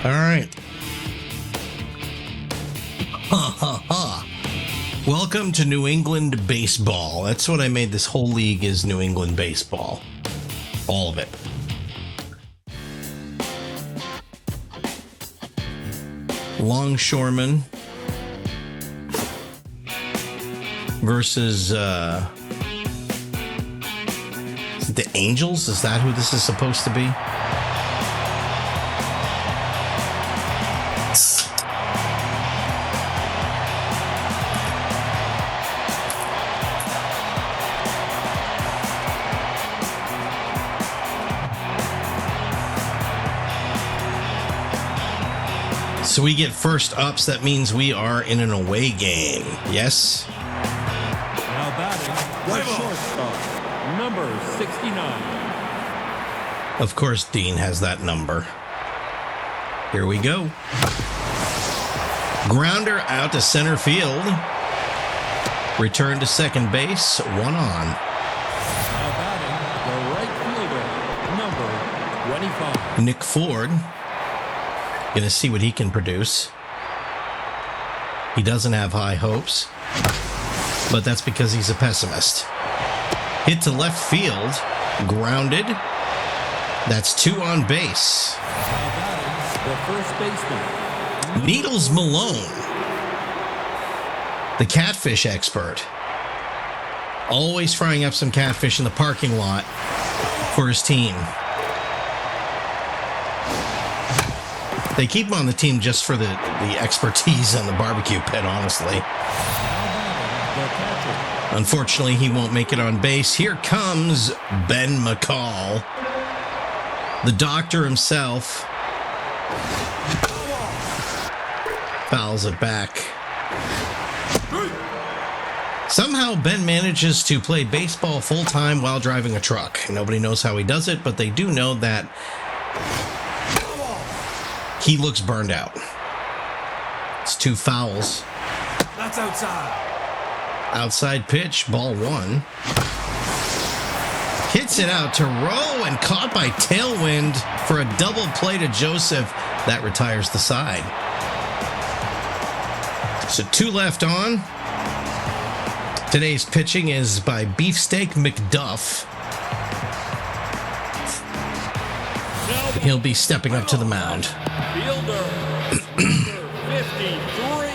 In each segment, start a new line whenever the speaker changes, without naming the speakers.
All right. Ha ha ha. Welcome to New England baseball. That's what I made this whole league is New England baseball. All of it. Longshoremen versus is it the Angels? Is that who this is supposed to be? So we get first ups. That means we are in an away game. Yes?
Now batting, the shortstop, number 69.
Of course, Dean has that number. Here we go. Grounder out to center field. Return to second base. One on.
Now batting, the right fielder, number 25.
Nick Ford. Gonna see what he can produce. He doesn't have high hopes, but that's because he's a pessimist. Hit to left field, grounded. That's two on base.
Now batting, the first baseman,
Needles Malone, the catfish expert, always frying up some catfish in the parking lot for his team. They keep him on the team just for the expertise on the barbecue pit, honestly. Unfortunately, he won't make it on base. Here comes Ben McCall, the doctor himself. Fouls it back. Somehow, Ben manages to play baseball full-time while driving a truck. Nobody knows how he does it, but they do know that he looks burned out. It's two fouls.
That's outside.
Outside pitch, ball one. Hits it out to Rowe and caught by Tailwind for a double play to Joseph. That retires the side. So two left on. Today's pitching is by Beefsteak McDuff. He'll be stepping up to the mound.
Fielder, number 53.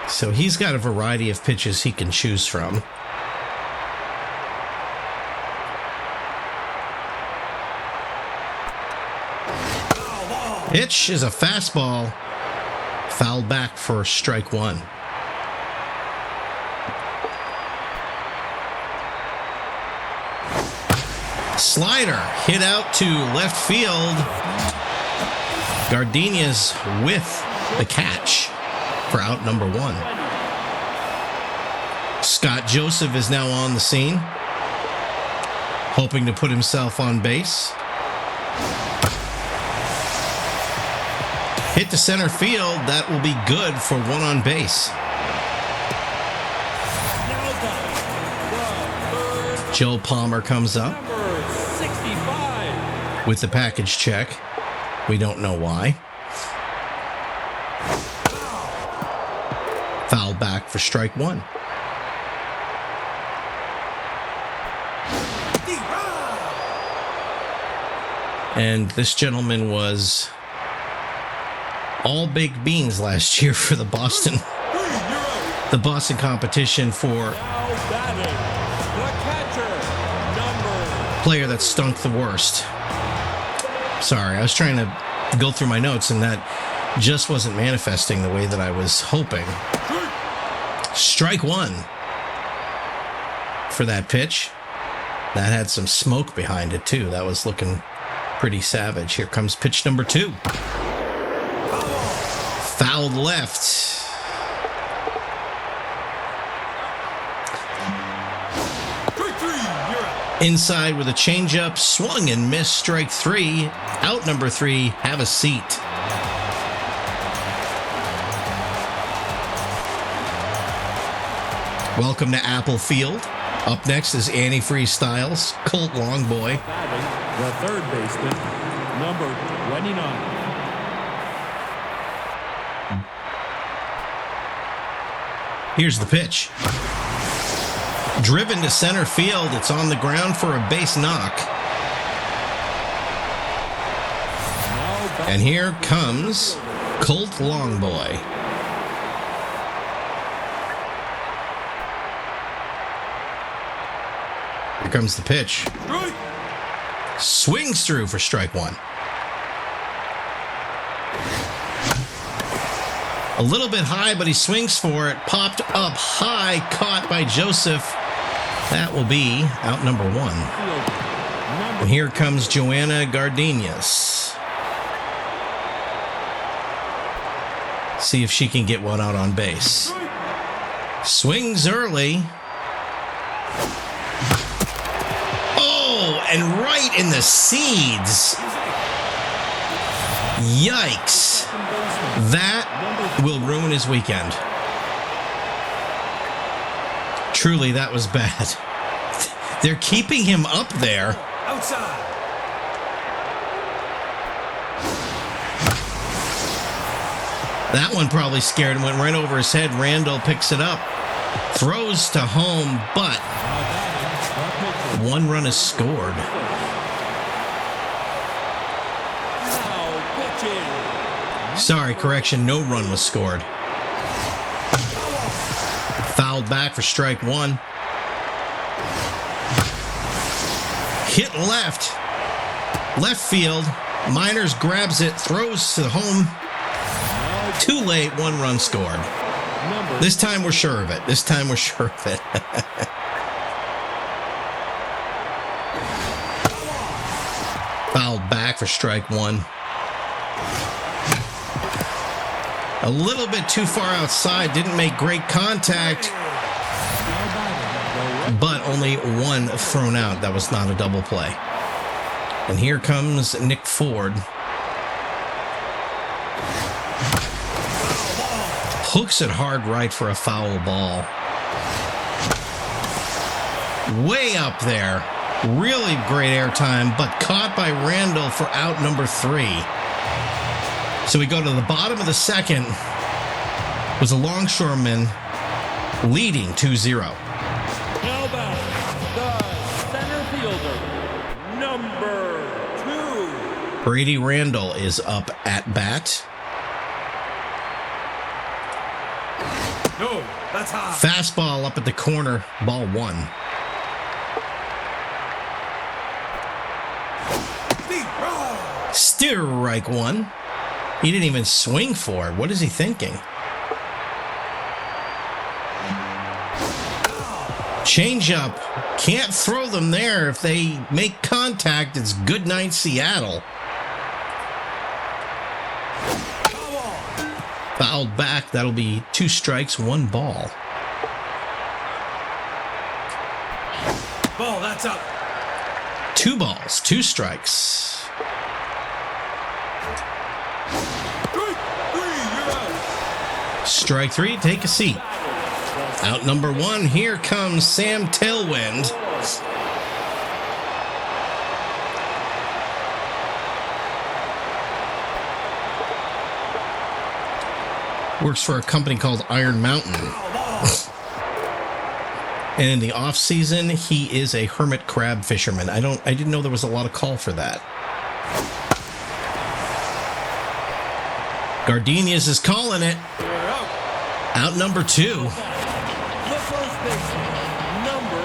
So he's got a variety of pitches he can choose from. Pitch is a fastball. Fouled back for strike one. Slider hit out to left field. Gardenia's with the catch for out number one. Scott Joseph is now on the scene, hoping to put himself on base. Hit to center field. That will be good for one on base. Joe Palmer comes up with the package check. We don't know why. Foul back for strike one. And this gentleman was all baked beans last year for the Boston competition for player that stunk the worst. Sorry, I was trying to go through my notes and that just wasn't manifesting the way that I was hoping. Strike one for that pitch. That had some smoke behind it too. That was looking pretty savage. Here comes pitch number two. Fouled left. Inside with a changeup, swung and missed, strike three. Out number three, have a seat. Welcome to Apple Field, Up next is Antifreeze Styles, Colt Longboy.
Batting, the third baseman, number 29.
Here's the pitch. Driven to center field. It's on the ground for a base knock. And here comes Colt Longboy. Here comes the pitch. Swings through for strike one. A little bit high, but he swings for it. Popped up high, caught by Joseph. That will be out number one. And here comes Joanna Gardenias. See if she can get one out on base. Swings early. Oh, and right in the seeds. Yikes. That will ruin his weekend. Truly, that was bad. They're keeping him up there.
Outside.
That one probably scared him, went right over his head. Randall picks it up, throws to home, but one run is scored. Sorry, correction, no run was scored. Fouled back for strike one. Hit left. Left field. Miners grabs it, throws to home. Too late, one run scored. This time we're sure of it. This time we're sure of it. Fouled back for strike one. A little bit too far outside, didn't make great contact, but only one thrown out. That was not a double play. And here comes Nick Ford. Hooks it hard right for a foul ball. Way up there. Really great airtime, but caught by Randall for out number 3. So we go to the bottom of the second. It was a Longshoremen leading 2-0.
Now back, the center fielder, number 2.
Brady Randall is up at bat.
No, that's high.
Fastball up at the corner, ball 1. Strike 1. He didn't even swing for it. What is he thinking? Change up. Can't throw them there. If they make contact, it's good night, Seattle. Fouled back. That'll be 2 strikes, 1 ball.
Ball, that's up.
2 balls, 2 strikes. Strike 3, take a seat. Out number 1, here comes Sam Tailwind. Works for a company called Iron Mountain. And in the off season, he is a hermit crab fisherman. I didn't know there was a lot of call for that. Gardenias is calling it. Out number 2.
The first baseman, number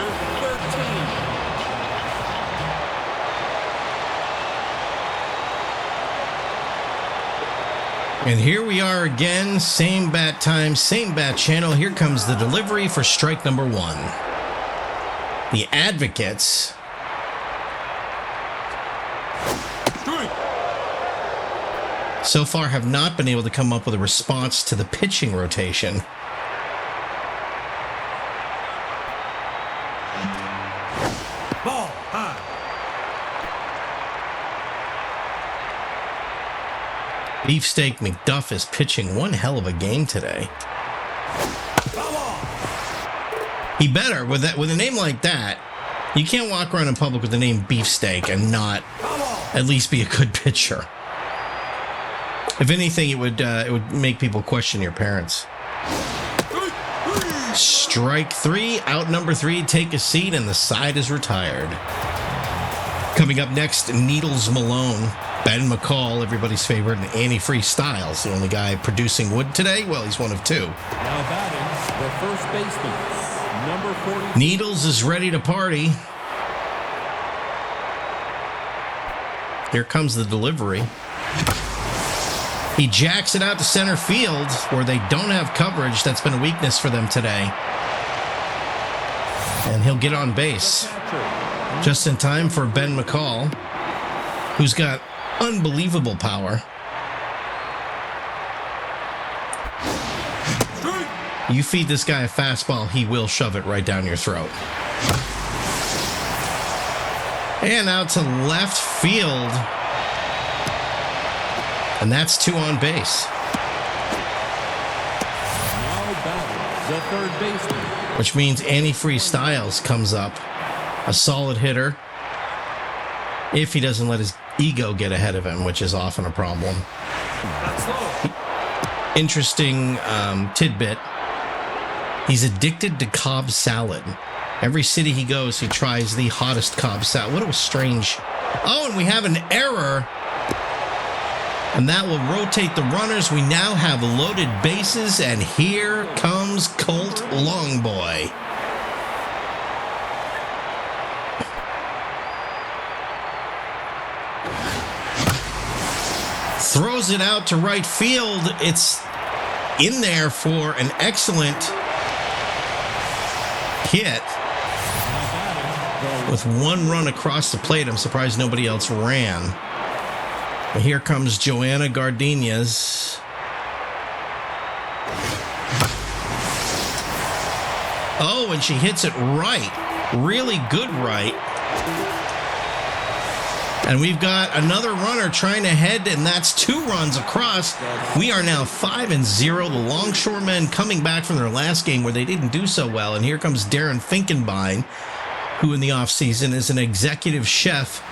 13.
And here we are again, same bat time, same bat channel. Here comes the delivery for strike number 1. The Advocates so far have not been able to come up with a response to the pitching rotation.
Ball, high.
Beefsteak McDuff is pitching one hell of a game today. He better. With a name like that, you can't walk around in public with the name Beefsteak and not at least be a good pitcher. If anything, it would make people question your parents. Strike 3, out number 3, take a seat, and the side is retired. Coming up next, Needles Malone, Ben McCall, everybody's favorite, and Antifreeze Styles, the only guy producing wood today. Well, he's one of 2.
Now batting, the first baseman, number 40.
Needles is ready to party. Here comes the delivery. He jacks it out to center field where they don't have coverage. That's been a weakness for them today. And he'll get on base just in time for Ben McCall, who's got unbelievable power. You feed this guy a fastball, he will shove it right down your throat. And out to left field. And that's 2 on base.
Now batting, the third baseman.
Which means Antifreeze Styles comes up. A solid hitter. If he doesn't let his ego get ahead of him, which is often a problem. Interesting tidbit. He's addicted to Cobb salad. Every city he goes, he tries the hottest Cobb salad. What a strange... Oh, and we have an error. And that will rotate the runners. We now have loaded bases, and here comes Colt Longboy. Throws it out to right field. It's in there for an excellent hit. With 1 run across the plate, I'm surprised nobody else ran. But here comes Joanna Gardenias. Oh, and she hits it right. Really good right. And we've got another runner trying to head, and that's 2 runs across. We are now 5-0. The Longshoremen coming back from their last game where they didn't do so well. And here comes Darren Finkenbein, who in the offseason is an executive chef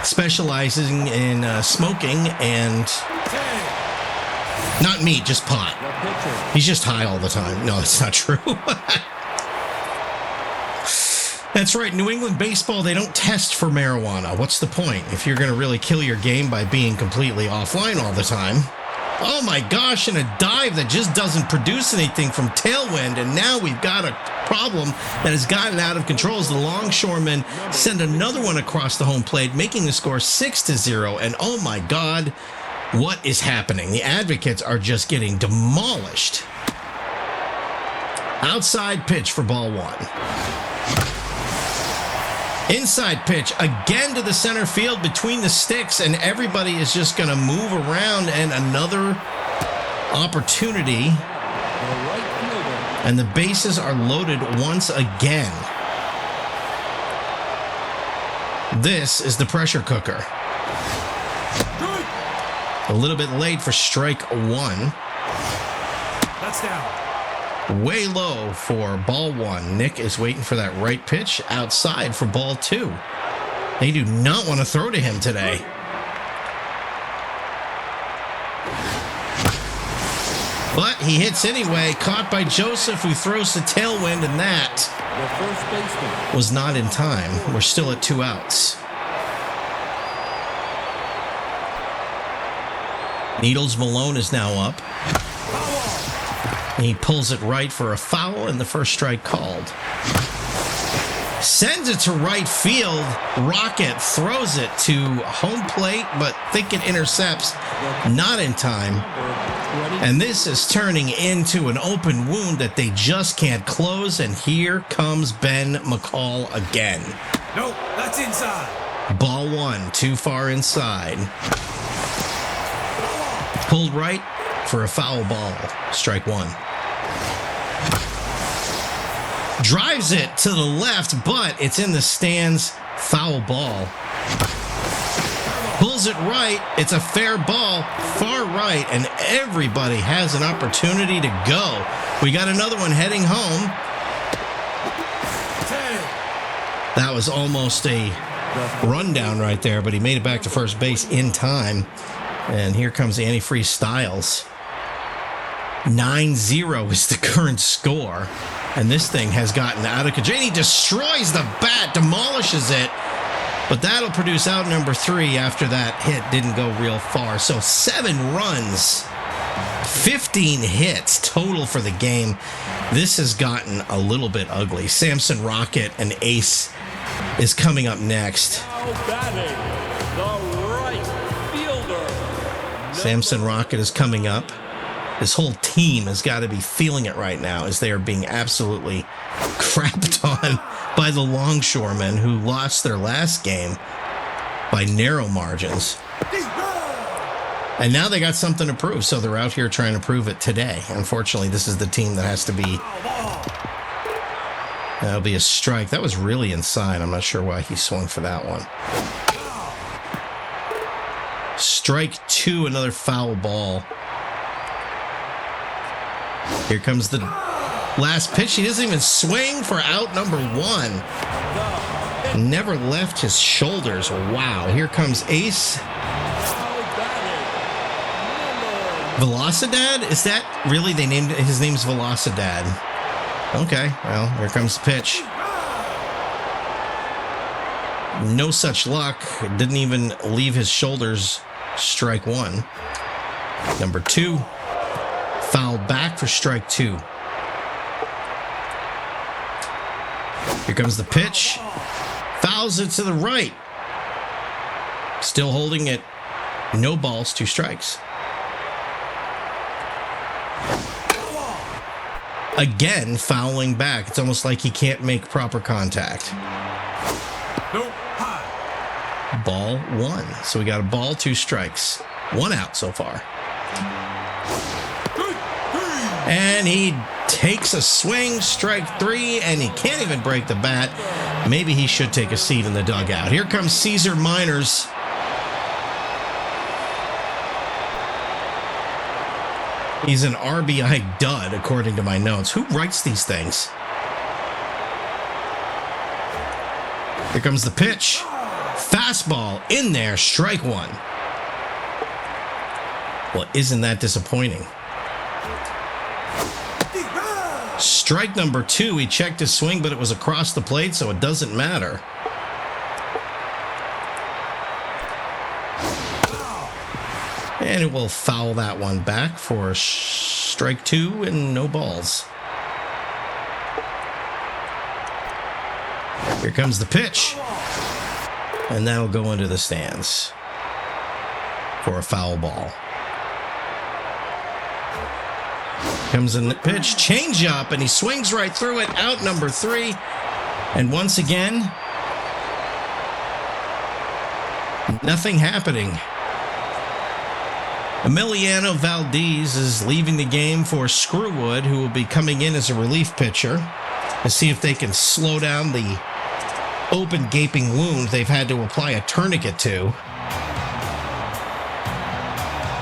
specializing in smoking and not meat, just pot. He's just high all the time. No, that's not true. That's right. New England baseball, they don't test for marijuana. What's the point if you're going to really kill your game by being completely offline all the time? Oh my gosh, and a dive that just doesn't produce anything from tailwind, and now we've got a problem that has gotten out of control as the Longshoremen send another one across the home plate, making the score 6-0, and oh my God, what is happening? The Advocates are just getting demolished. Outside pitch for ball 1. Inside pitch again to the center field between the sticks, and everybody is just going to move around, and another opportunity. And the bases are loaded once again. This is the pressure cooker. A little bit late for strike 1.
That's down.
Way low for ball 1. Nick is waiting for that right pitch outside for ball 2. They do not want to throw to him today. But he hits anyway, caught by Joseph, who throws the tailwind, and that was not in time. We're still at 2 outs. Needles Malone is now up. He pulls it right for a foul, and the first strike called. Sends it to right field. Rocket throws it to home plate, but think it intercepts. Not in time. And this is turning into an open wound that they just can't close. And here comes Ben McCall again.
No, that's inside.
Ball 1, too far inside. Pulled right for a foul ball. Strike 1. Drives it to the left, but it's in the stands. Foul ball. Pulls it right. It's a fair ball. Far right, and everybody has an opportunity to go. We got another one heading home. That was almost a rundown right there, but he made it back to first base in time. And here comes antifreeze Styles. 9-0 is the current score. And this thing has gotten out of control. He destroys the bat, demolishes it. But that'll produce out number 3 after that hit didn't go real far. So 7 runs, 15 hits total for the game. This has gotten a little bit ugly. Samson Rocket, an ace, is coming up next.
Now batting, the right fielder.
Samson Rocket is coming up. This whole team has got to be feeling it right now as they are being absolutely crapped on by the Longshoremen, who lost their last game by narrow margins. And now they got something to prove, so they're out here trying to prove it today. Unfortunately, this is the team that has to be... That'll be a strike. That was really inside. I'm not sure why he swung for that one. Strike 2, another foul ball. Here comes the last pitch. He doesn't even swing for out number 1. Never left his shoulders. Wow. Here comes Ace. Velocidad? Is that really? They named it, his name's Velocidad. Okay, well, here comes the pitch. No such luck. It didn't even leave his shoulders. Strike 1. Number 2. Fouled back for strike 2. Here comes the pitch. Fouls it to the right. Still holding it. No balls, 2 strikes. Again, fouling back. It's almost like he can't make proper contact. Ball 1. So we got a ball, 2 strikes. 1 out so far. And he takes a swing, strike 3, and he can't even break the bat. Maybe he should take a seat in the dugout. Here comes Caesar Miners. He's an RBI dud, according to my notes. Who writes these things? Here comes the pitch. Fastball in there, strike 1. Well, isn't that disappointing? Strike number 2. He checked his swing, but it was across the plate, so it doesn't matter. And it will foul that one back for strike 2 and no balls. Here comes the pitch. And that'll go into the stands for a foul ball. Comes in the pitch, change up, and he swings right through it. Out number 3. And once again, nothing happening. Emiliano Valdez is leaving the game for Screwwood, who will be coming in as a relief pitcher to see if they can slow down the open gaping wound they've had to apply a tourniquet to.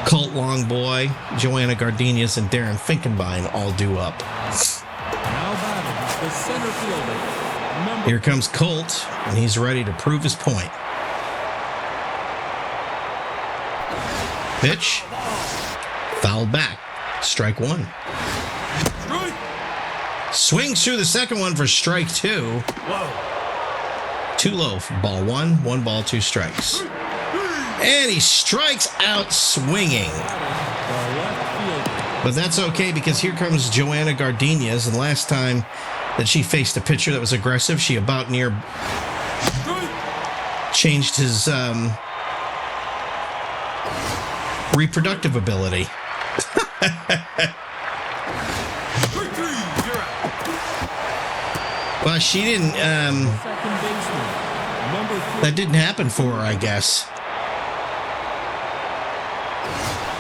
Colt Longboy, Joanna Gardenias, and Darren Finkenbein all due up.
Now batting, the center fielder.
Here comes Colt, and he's ready to prove his point. Pitch. Fouled back. Strike 1. Swings through the second one for strike 2. Too low for ball 1. 1 ball, 2 strikes. And he strikes out swinging. But that's okay because here comes Joanna Gardenias. And last time that she faced a pitcher that was aggressive, she about near changed his reproductive ability. Well, she didn't, that didn't happen for her, I guess.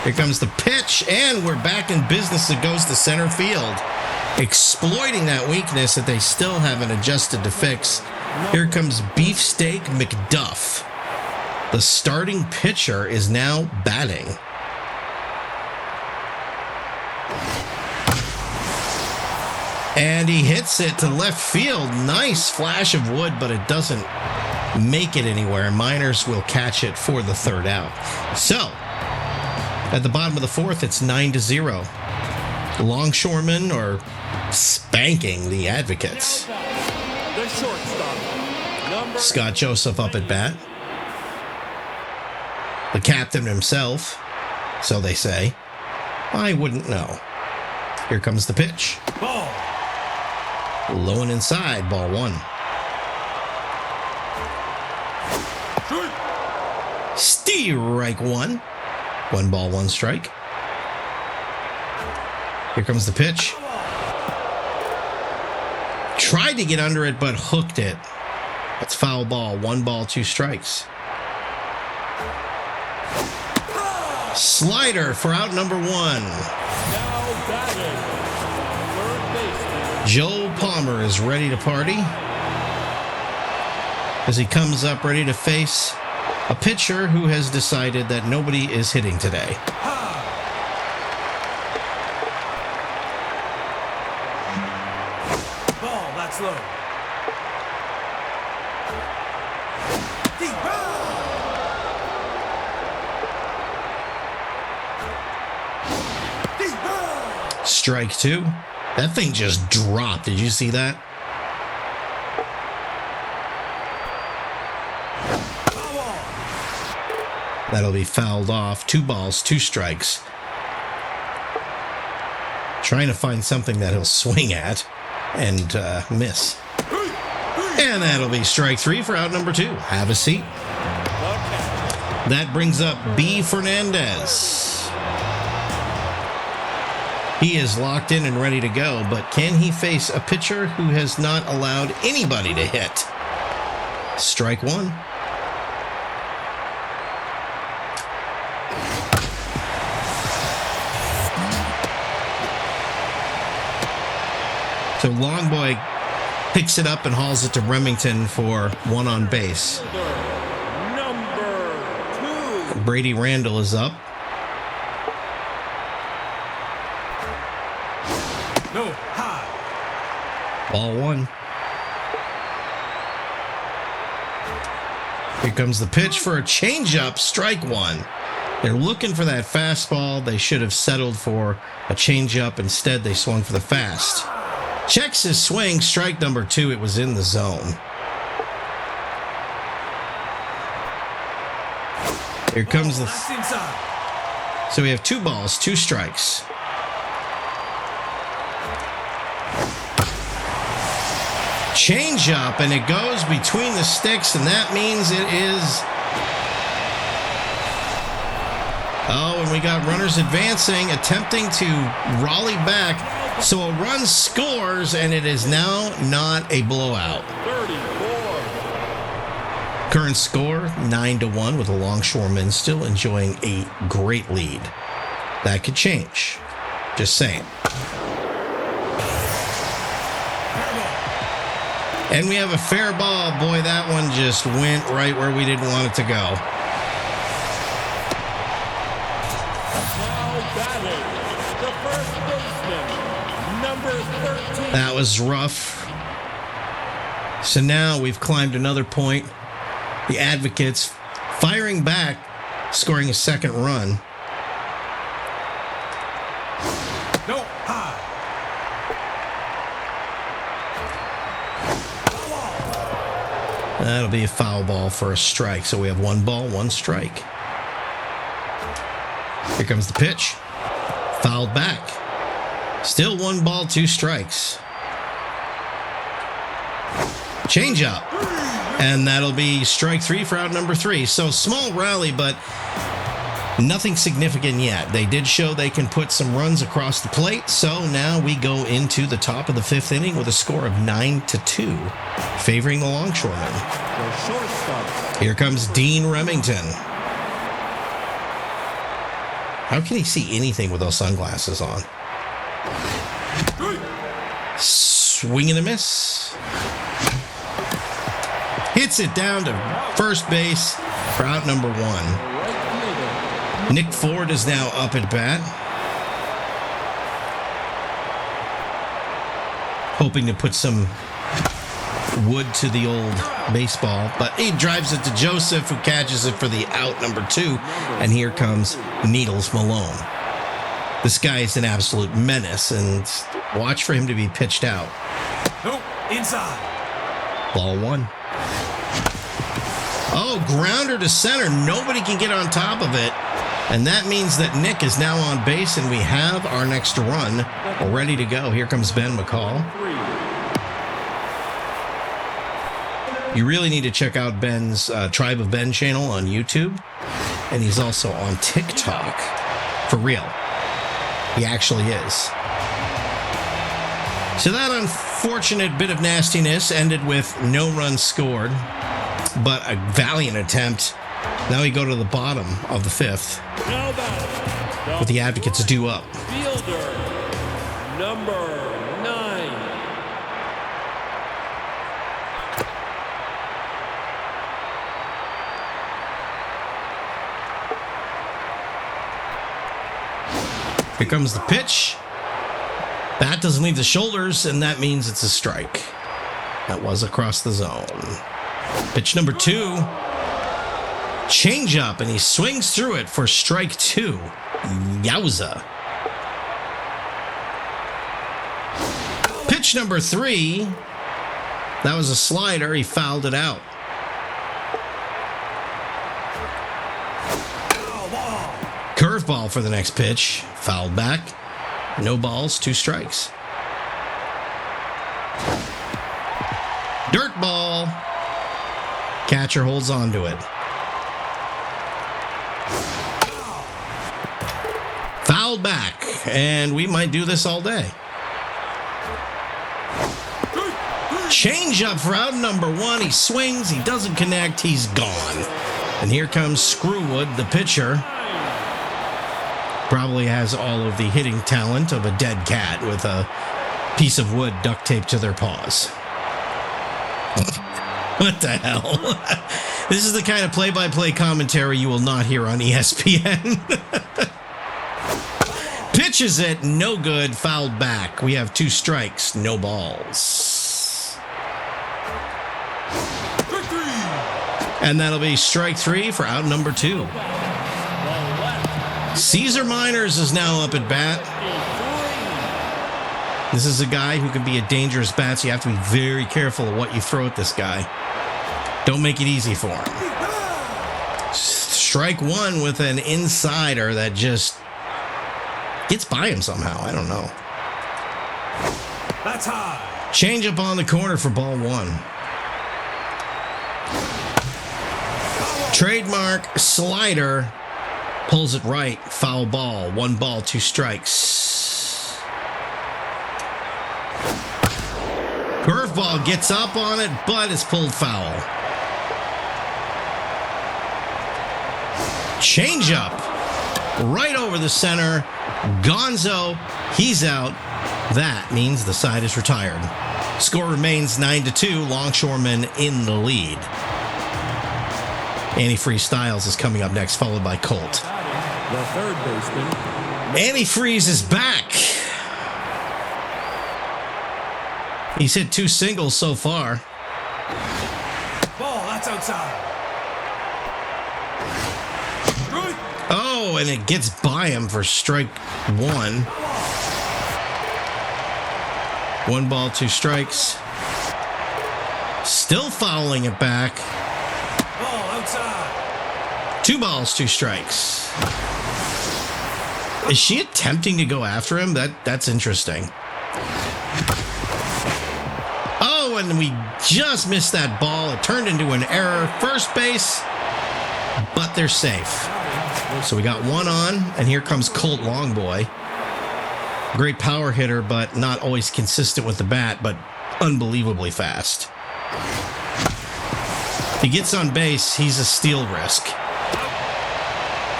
Here comes the pitch, and we're back in business. It goes to center field, exploiting that weakness that they still haven't adjusted to fix. Here comes Beefsteak McDuff. The starting pitcher is now batting. And he hits it to left field. Nice flash of wood, but it doesn't make it anywhere. Miners will catch it for the third out. So, at the bottom of the fourth, it's 9-0. Longshoremen are spanking the Advocates.
The shortstop, number
Scott Joseph up at bat. The captain himself, so they say. I wouldn't know. Here comes the pitch.
ball.
Low and inside, ball one. Strike one. 1 ball, 1 strike. Here comes the pitch. Tried to get under it, but hooked it. That's foul ball. 1 ball, 2 strikes. Slider for out number 1.
Now batting. Third baseman.
Joe Palmer is ready to party as he comes up ready to face a pitcher who has decided that nobody is hitting today.
Ball, that's low. Deep ball.
Strike 2. That thing just dropped. Did you see that? That'll be fouled off. 2 balls, 2 strikes. Trying to find something that he'll swing at and miss. And that'll be strike 3 for out number 2. Have a seat. That brings up B. Fernandez. He is locked in and ready to go, but can he face a pitcher who has not allowed anybody to hit? Strike 1. So Longboy picks it up and hauls it to Remington for 1 on base.
Number 2.
Brady Randall is up.
No, high.
Ball 1. Here comes the pitch for a changeup. Strike 1. They're looking for that fastball. They should have settled for a changeup. Instead, they swung for the fast. Checks his swing. Strike number 2. It was in the zone. Here comes the...
That's inside.
So we have 2 balls, 2 strikes. Change up, and it goes between the sticks, and that means it is... Oh, and we got runners advancing, attempting to rally back. So a run scores, and it is now not a blowout.
34.
Current score, 9-1, with the Longshoremen still enjoying a great lead. That could change. Just saying. And we have a fair ball. Boy, that one just went right where we didn't want it to go.
Now batting. The first baseman, number 13.
That was rough. So now we've climbed another point. The Advocates firing back, scoring a second run.
No, high.
That'll be a foul ball for a strike. So we have 1 ball, 1 strike. Here comes the pitch. Fouled back. Still 1 ball, 2 strikes. Change up. And that'll be strike 3 for out number 3. So small rally, but nothing significant yet. They did show they can put some runs across the plate. So now we go into the top of the 5th inning with a score of 9-2, favoring the Longshoremen.
The shortstop.
Here comes Dean Remington. How can he see anything with those sunglasses on? Swing and a miss. Hits it down to first base for out number 1.
Right fielder.
Nick Ford is now up at bat. hoping to put some wood to the old baseball, but he drives it to Joseph, who catches it for the out number 2, and here comes Needles Malone. This guy is an absolute menace, and watch for him to be pitched out.
Nope, inside.
Ball 1. Oh, grounder to center. Nobody can get on top of it. And that means that Nick is now on base, and we have our next run ready to go. Here comes Ben McCall. You really need to check out Ben's Tribe of Ben channel on YouTube. And he's also on TikTok. For real. He actually is. So that unfortunate bit of nastiness ended with no runs scored, but a valiant attempt. Now we go to the bottom of the 5th with the Advocates due up.
Fielder, number 9.
Here comes the pitch. Bat doesn't leave the shoulders, and that means it's a strike. That was across the zone. Pitch number 2. Change up, and he swings through it for strike 2. Yowza. Pitch number 3. That was a slider. He fouled it out. Curveball for the next pitch. Fouled back. No balls, 2 strikes. Dirt ball. Catcher holds on to it. Fouled back, and we might do this all day. Change up for out number 1. He swings, he doesn't connect, he's gone. And here comes Screwwood, the pitcher. Probably has all of the hitting talent of a dead cat with a piece of wood duct taped to their paws. What the hell? This is the kind of play-by-play commentary you will not hear on ESPN. Pitches it, no good, fouled back. We have 2 strikes, no balls. And that'll be strike 3 for out number 2. Caesar Miners is now up at bat. This is a guy who can be a dangerous bat, so you have to be very careful of what you throw at this guy. Don't make it easy for him. Strike 1 with an insider that just gets by him somehow. I don't know.
That's high.
Change up on the corner for ball 1. Trademark slider. Pulls it right. Foul ball. 1 ball, 2 strikes. Curveball gets up on it, but it's pulled foul. Change up. Right over the center. Gonzo. He's out. That means the side is retired. Score remains 9-2. Longshoremen in the lead. Antifreeze Styles is coming up next, followed by Colt.
The third baseman.
Antifreeze is back. He's hit 2 singles so far.
Ball, that's outside.
Oh, and it gets by him for strike 1. 1 ball, 2 strikes. Still fouling it back.
Ball outside.
2 balls, 2 strikes. Is she attempting to go after him? That's interesting. Oh, and we just missed that ball. It turned into an error. First base, but they're safe. So we got 1 on, and here comes Colt Longboy. Great power hitter, but not always consistent with the bat, but unbelievably fast. If he gets on base, he's a steal risk.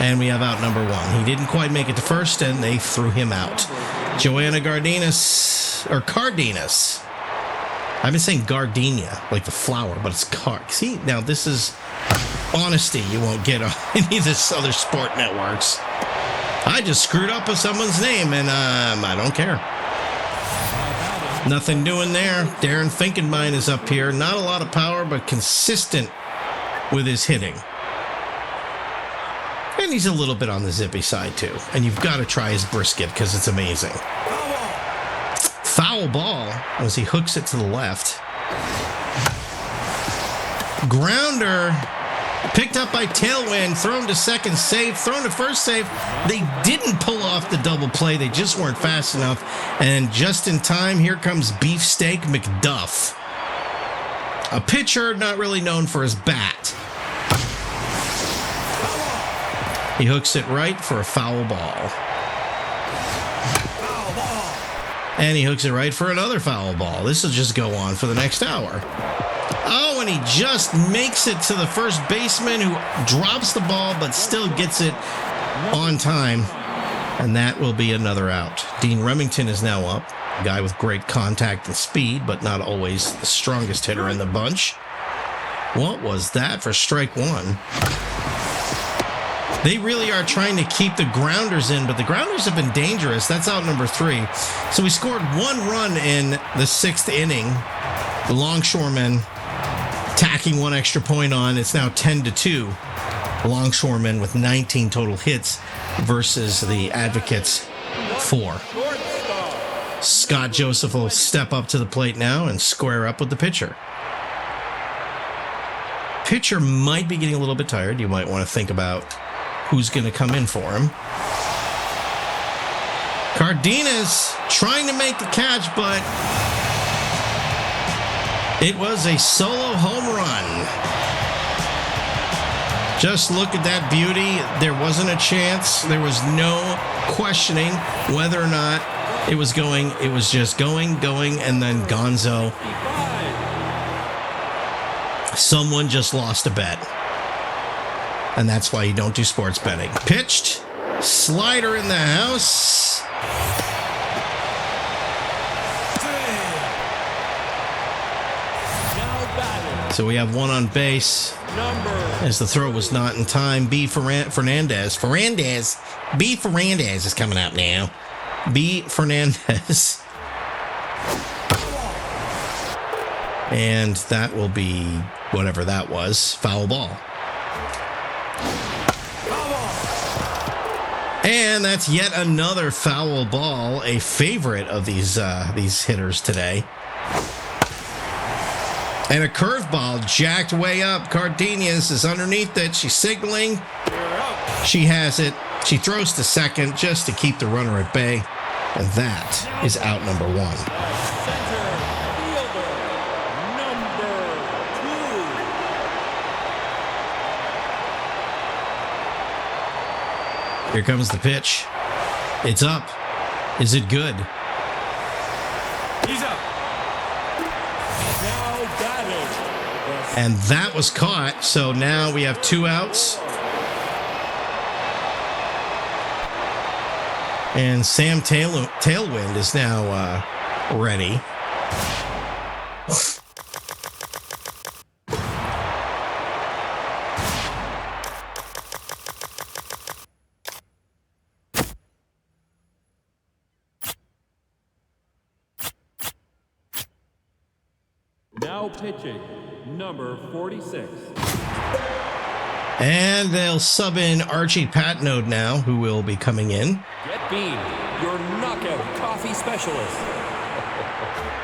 And we have out number 1. He didn't quite make it to first, and they threw him out. Joanna Cardenas. I've been saying gardenia, like the flower, but it's See, now this is honesty you won't get on any of this other sport networks. I just screwed up with someone's name, and I don't care. Nothing doing there. Darren Finkenbein is up here. Not a lot of power, but consistent with his hitting. And he's a little bit on the zippy side, too. And you've got to try his brisket because it's amazing. Foul ball as he hooks it to the left. Grounder picked up by Tailwind, thrown to second safe, thrown to first safe. They didn't pull off the double play. They just weren't fast enough. And just in time, here comes Beefsteak McDuff. A pitcher not really known for his bat. He hooks it right for a foul ball. And he hooks it right for another foul ball. This will just go on for the next hour. Oh, and he just makes it to the first baseman who drops the ball but still gets it on time. And that will be another out. Dean Remington is now up. A guy with great contact and speed, but not always the strongest hitter in the bunch. What was that for strike one? They really are trying to keep the grounders in, but the grounders have been dangerous. That's out number 3. So we scored 1 run in the 6th inning. The Longshoremen tacking 1 extra point on. It's now 10-2. The Longshoremen with 19 total hits versus the Advocates 4. Scott Joseph will step up to the plate now and square up with the pitcher. Pitcher might be getting a little bit tired. You might want to think about who's going to come in for him. Cardenas trying to make the catch, but it was a solo home run. Just look at that beauty. There wasn't a chance. There was no questioning whether or not it was going. It was just going, and then Gonzo. Someone just lost a bet. And that's why you don't do sports betting. Pitched. Slider in the house. So we have 1 on base. As the throw was not in time. B. Fernandez. B. Fernandez is coming up now. B. Fernandez. And that will be whatever that was. Foul ball. And that's yet another foul ball, a favorite of these hitters today. And a curveball jacked way up. Cardenas is underneath it. She's signaling. She has it. She throws to second just to keep the runner at bay. And that is out number 1. Here comes the pitch. It's up. Is it good?
He's up.
Now batting.
And that was caught. So now we have 2 outs. And Sam Tailwind is now ready.
Now pitching, number 46.
And they'll sub in Archie Patnode now, who will be coming in.
Get Bean, your knockout coffee specialist.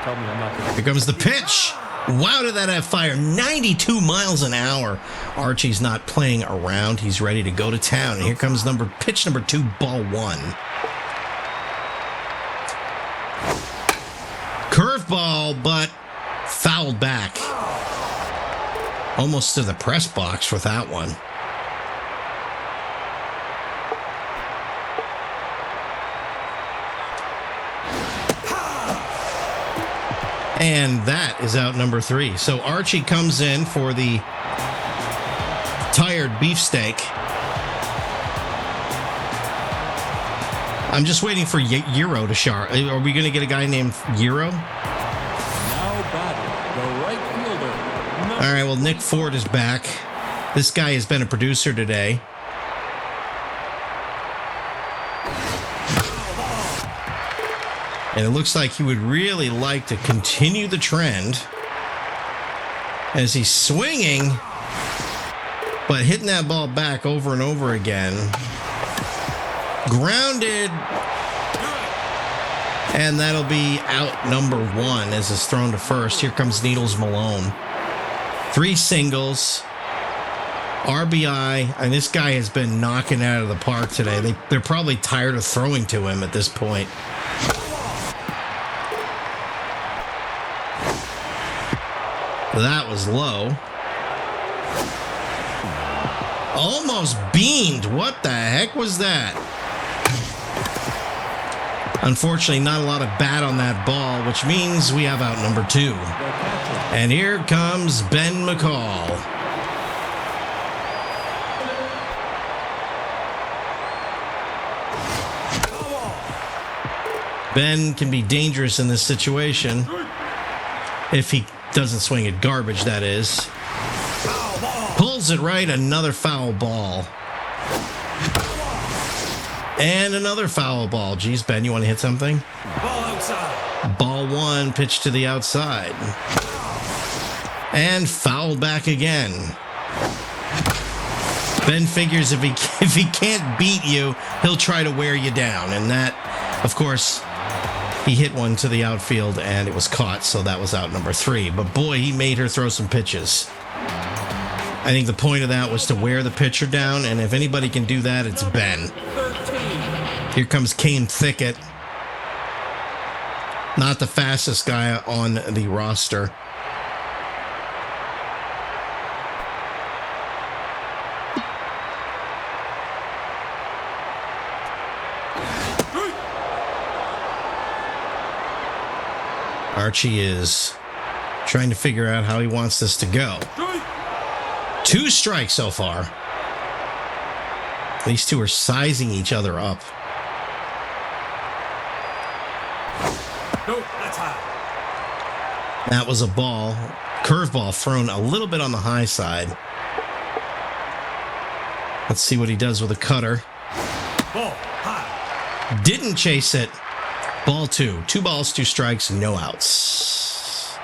Tell me I'm not going to...
Here comes the pitch. Wow, did that have fire? 92 miles an hour. Archie's not playing around. He's ready to go to town. And here comes pitch number 2, ball 1. Curveball, but fouled back. Almost to the press box with that one. And that is out number 3. So Archie comes in for the tired beefsteak. I'm just waiting for Euro to shower. Are we going to get a guy named Euro?
Now batting, the right fielder.
All right, well, Nick Ford is back. This guy has been a producer today. And it looks like he would really like to continue the trend as he's swinging, but hitting that ball back over and over again. Grounded. And that'll be out number 1 as it's thrown to first. Here comes Needles Malone. 3 singles. RBI. And this guy has been knocking out of the park today. They're probably tired of throwing to him at this point. That was low. Almost beamed. What the heck was that? Unfortunately, not a lot of bat on that ball, which means we have out number 2. And here comes Ben McCall. Ben can be dangerous in this situation. If he doesn't swing at garbage, that is. Pulls it right, another foul ball. And another foul ball. Geez, Ben, you want to hit something?
Ball outside.
Ball 1, pitch to the outside. And foul back again. Ben figures if he can't beat you, he'll try to wear you down. And that, of course, he hit one to the outfield and it was caught, so that was out number 3. But boy, he made her throw some pitches. I think the point of that was to wear the pitcher down, and if anybody can do that, it's Ben. Here comes Kane Thicket. Not the fastest guy on the roster. Archie is trying to figure out how he wants this to go. 2 strikes so far. These two are sizing each other up.
No, that's high.
That was a ball. Curveball thrown a little bit on the high side. Let's see what he does with a cutter.
Ball high.
Didn't chase it. Ball 2. 2 balls, 2 strikes, no outs.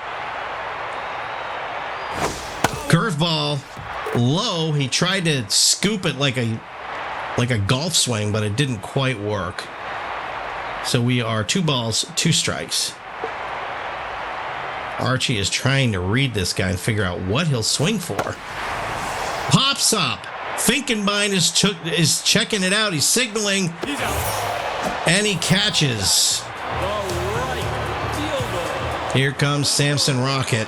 Curveball. Low. He tried to scoop it like a golf swing, but it didn't quite work. So we are 2 balls, 2 strikes. Archie is trying to read this guy and figure out what he'll swing for. Pops up. Finkenbein is checking it out. He's signaling.
He's out.
And he catches. Here comes Samson Rocket.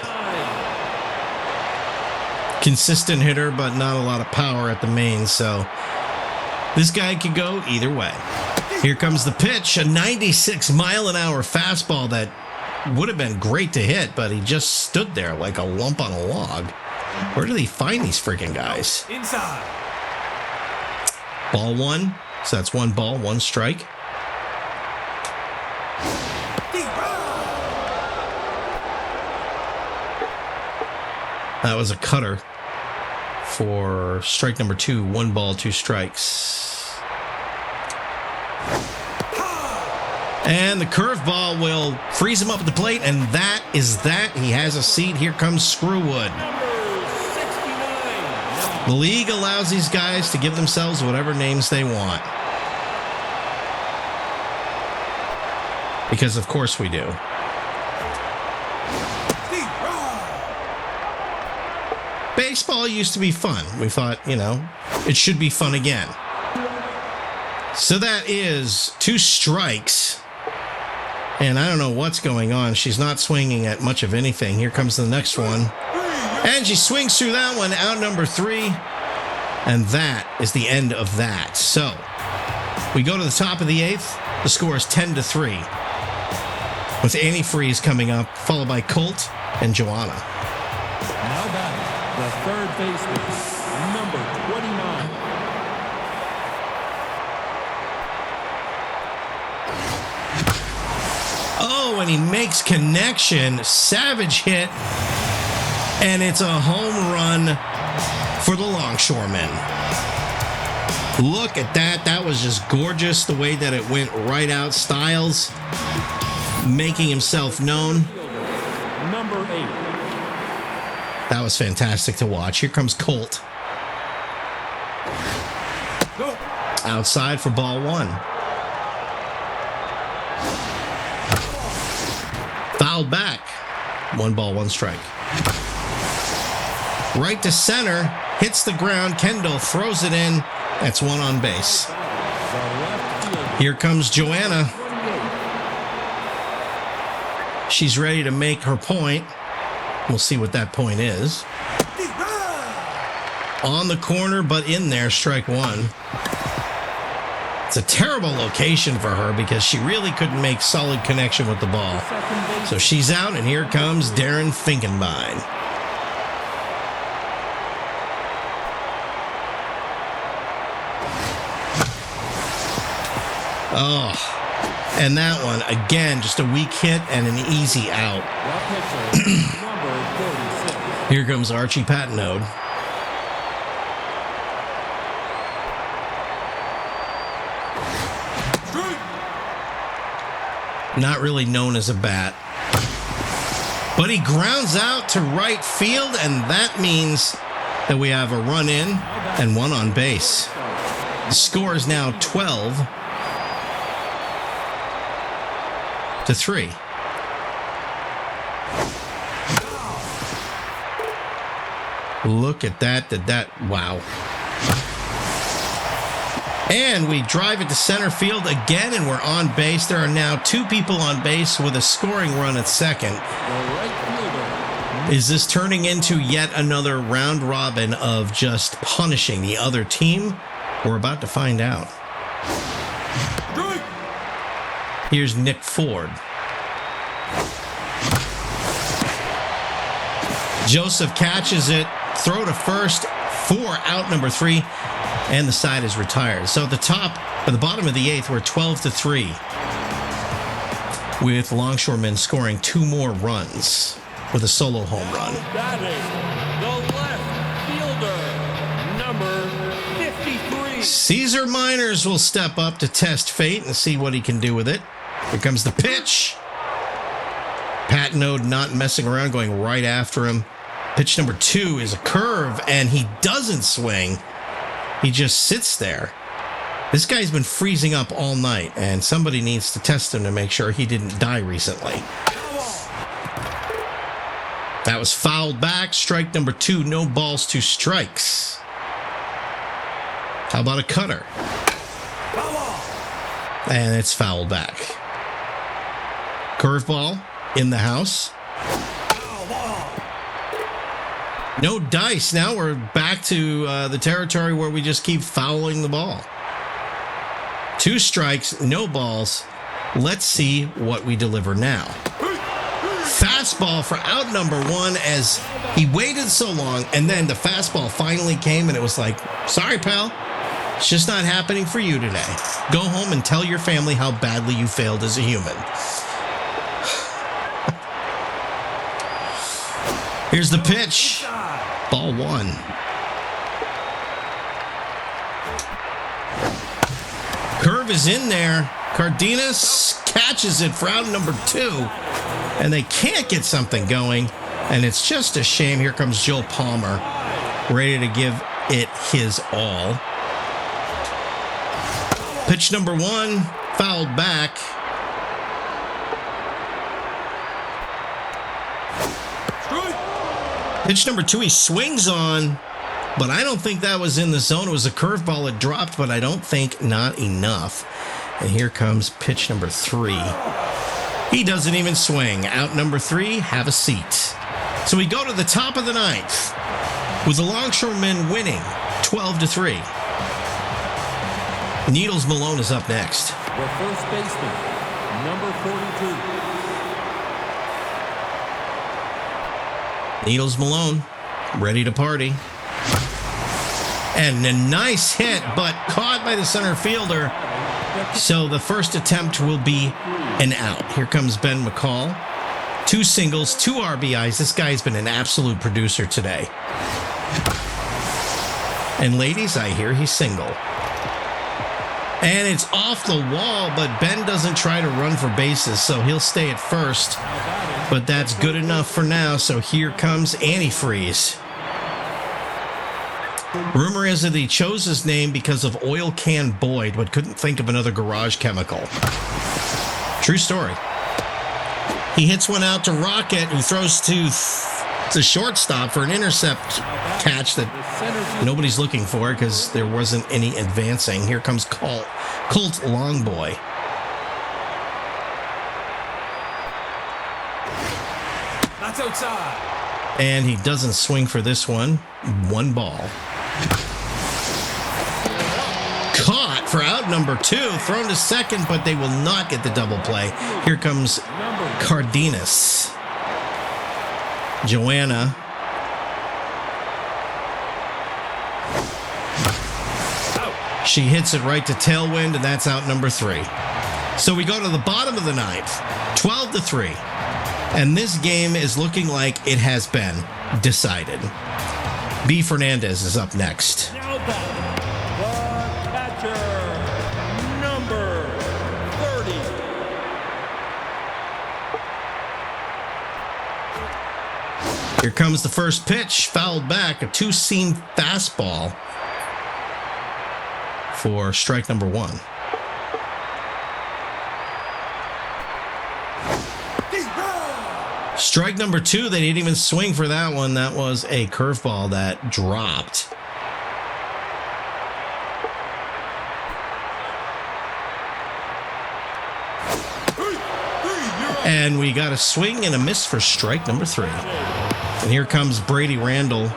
Consistent hitter, but not a lot of power at the main, so this guy could go either way. Here comes the pitch, a 96-mile-an-hour fastball that would have been great to hit, but he just stood there like a lump on a log. Where do they find these freaking guys?
Inside.
Ball 1, so that's 1 ball, 1 strike. That was a cutter for strike number 2, 1 ball, 2 strikes. And the curveball will freeze him up at the plate, and that is that. He has a seat. Here comes Screwwood. The league allows these guys to give themselves whatever names they want. Because of course we do. Baseball used to be fun. We thought, it should be fun again. So that is 2 strikes. And I don't know what's going on. She's not swinging at much of anything. Here comes the next one. And she swings through that one, out number 3. And that is the end of that. So we go to the top of the 8th. The score is 10-3. With Antifreeze coming up, followed by Colt and Joanna.
Now batting, the third baseman, number 29.
Oh, and he makes connection. Savage hit. And it's a home run for the Longshoremen. Look at that. That was just gorgeous the way that it went right out. Styles making himself known.
Number 8.
That was fantastic to watch. Here comes Colt.
Go.
Outside for ball 1. Fouled back. 1 ball, 1 strike. Right to center. Hits the ground. Kendall throws it in. That's 1 on base. Here comes Joanna. She's ready to make her point. We'll see what that point is. On the corner, but in there, strike 1. It's a terrible location for her because she really couldn't make solid connection with the ball. So she's out, and here comes Darren Finkenbein. Oh, and that one, again, just a weak hit and an easy out. Here comes Archie Patnode. Not really known as a bat. But he grounds out to right field, and that means that we have a run in and 1 on base. The score is now 12-3. Look at that. Wow. And we drive it to center field again, and we're on base. There are now 2 people on base with a scoring run at second. Is this turning into yet another round robin of just punishing the other team? We're about to find out. Here's Nick Ford. Joseph catches it. Throw to first for out number 3. And the side is retired. So at the bottom of the 8th, we're 12-3. With Longshoremen scoring 2 more runs with a solo home run.
Batting the left fielder, number 53.
Caesar Miners will step up to test fate and see what he can do with it. Here comes the pitch. Patnode not messing around, going right after him. Pitch number 2 is a curve, and he doesn't swing. He just sits there. This guy's been freezing up all night, and somebody needs to test him to make sure he didn't die recently. That was fouled back. Strike number 2. No balls, 2 strikes. How about a cutter? And it's fouled back. Curveball in the house. No dice. Now we're back to the territory where we just keep fouling the ball. 2 strikes, no balls. Let's see what we deliver now. Fastball for out number 1 as he waited so long, and then the fastball finally came, and it was like, sorry, pal. It's just not happening for you today. Go home and tell your family how badly you failed as a human. Here's the pitch. Ball 1. Curve is in there. Cardenas catches it for out number 2. And they can't get something going. And it's just a shame. Here comes Joe Palmer, ready to give it his all. Pitch number 1, fouled back. Pitch number 2, he swings on, but I don't think that was in the zone. It was a curveball. It dropped, but I don't think not enough. And here comes pitch number 3. He doesn't even swing. Out number 3, have a seat. So we go to the top of the 9th with the Longshoremen winning 12-3. Needles Malone is up next.
The first baseman, number 42.
Needles Malone, ready to party. And a nice hit, but caught by the center fielder. So the first attempt will be an out. Here comes Ben McCall. 2 singles, 2 RBIs. This guy's been an absolute producer today. And ladies, I hear he's single. And it's off the wall, but Ben doesn't try to run for bases, so he'll stay at first. But that's good enough for now, so here comes antifreeze. Rumor is that he chose his name because of Oil Can Boyd, but couldn't think of another garage chemical. True story. He hits one out to Rocket, who throws to the shortstop for an intercept catch that nobody's looking for because there wasn't any advancing. Here comes Colt Longboy.
That's outside.
And he doesn't swing for this one. 1 ball. Caught for out number 2. Thrown to second, but they will not get the double play. Here comes Cardenas. Joanna. She hits it right to tailwind, and that's out number 3. So we go to the bottom of the 9th. 12-3. And this game is looking like it has been decided. B. Fernandez is up next.
Now back, the catcher, number 30.
Here comes the first pitch, fouled back, a 2-seam fastball for strike number 1. Strike number 2, they didn't even swing for that one. That was a curveball that dropped. And we got a swing and a miss for strike number 3. And here comes Brady Randall.
Number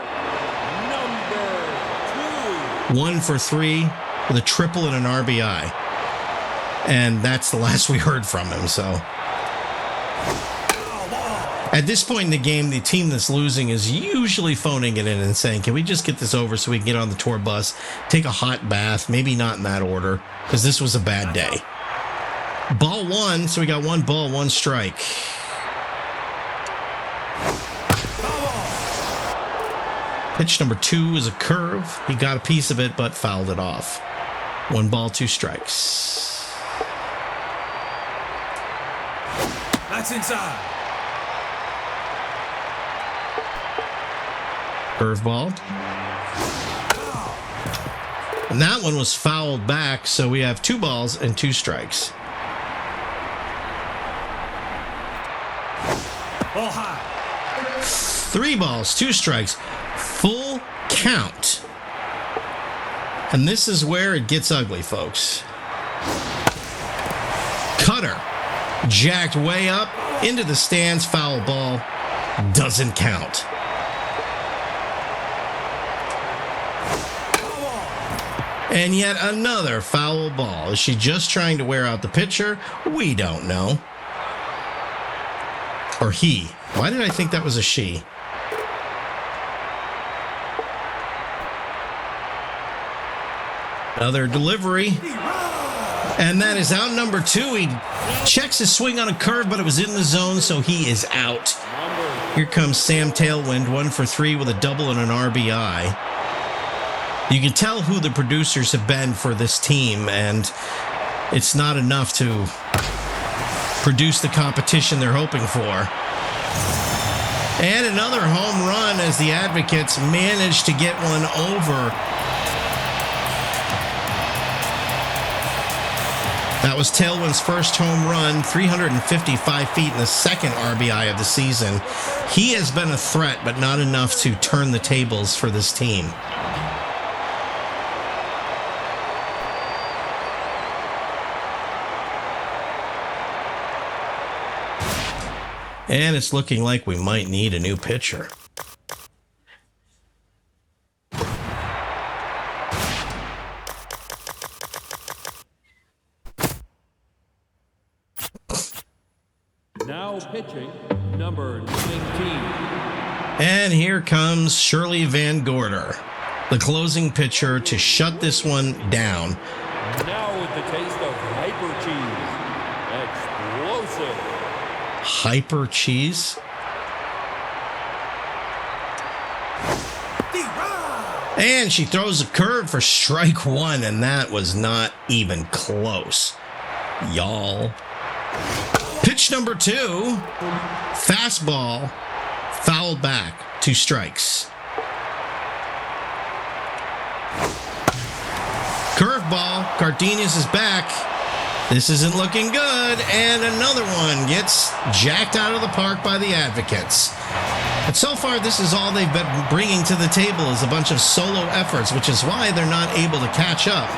2.
1 for 3 with a triple and an RBI. And that's the last we heard from him, so... At this point in the game, the team that's losing is usually phoning it in and saying, can we just get this over so we can get on the tour bus, take a hot bath, maybe not in that order, because this was a bad day. Ball 1, so we got 1 ball, 1 strike. Pitch number 2 is a curve. He got a piece of it, but fouled it off. 1 ball, 2 strikes.
That's inside.
Curveball. And that one was fouled back, so we have 2 balls and 2 strikes.
Ball high.
3 balls, 2 strikes. Full count. And this is where it gets ugly, folks. Cutter. Jacked way up into the stands. Foul ball. Doesn't count. And yet another foul ball. Is she just trying to wear out the pitcher? We don't know. Or he. Why did I think that was a she? Another delivery. And that is out number 2. He checks his swing on a curve, but it was in the zone, so he is out. Here comes Sam Tailwind, 1 for 3 with a double and an RBI. You can tell who the producers have been for this team, and it's not enough to produce the competition they're hoping for. And another home run as the Advocates manage to get one over. That was Tailwind's first home run, 355 feet in the second RBI of the season. He has been a threat, but not enough to turn the tables for this team. And it's looking like we might need a new pitcher.
Now pitching, number 19.
And here comes Shirley Van Gorder, the closing pitcher, to shut this one down.
Now with the taste of hyper cheese. Explosive.
Hyper cheese. And she throws a curve for strike one, and that was not even close. Y'all. Pitch number 2. Fastball. Fouled back. 2 strikes. Curveball. Cardenas is back. This isn't looking good. And another one gets jacked out of the park by the Advocates. But so far, this is all they've been bringing to the table is a bunch of solo efforts, which is why they're not able to catch up.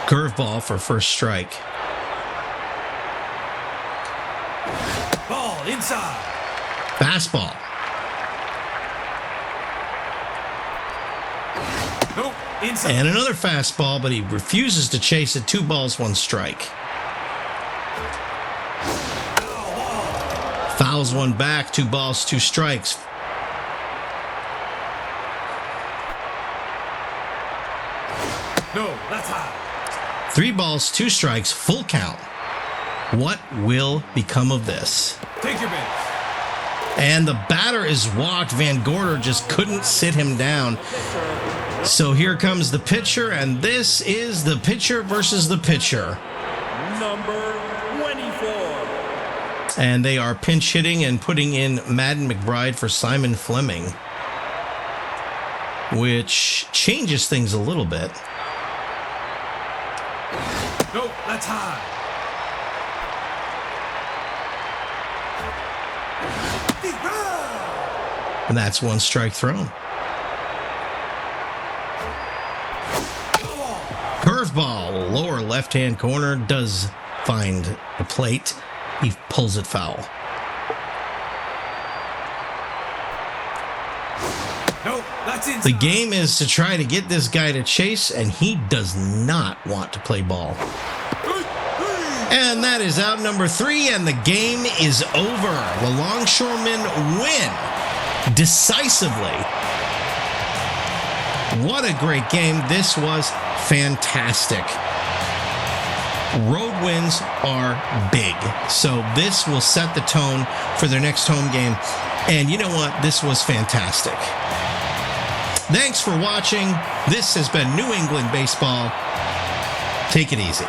Curveball for first strike.
Ball inside.
Fastball.
Nope. Inside.
And another fastball, but he refuses to chase it. 2 balls, 1 strike. Fouls one back. 2 balls, 2 strikes.
No, that's high.
3 balls, 2 strikes, full count. What will become of this?
Take your base.
And the batter is walked. Van Gorder just couldn't sit him down. So here comes the pitcher, and this is the pitcher versus the pitcher.
Number 24.
And they are pinch hitting and putting in Madden McBride for Simon Fleming, which changes things a little bit.
Nope, that's high.
And that's 1 strike thrown. Curveball, lower left-hand corner, does find the plate. He pulls it foul.
Nope, that's inside.
The game is to try to get this guy to chase, and he does not want to play ball. And that is out number 3, and the game is over. The Longshoremen win decisively. What a great game. This was fantastic. Road wins are big, so this will set the tone for their next home game. And you know what? This was fantastic. Thanks for watching. This has been New England Baseball. Take it easy.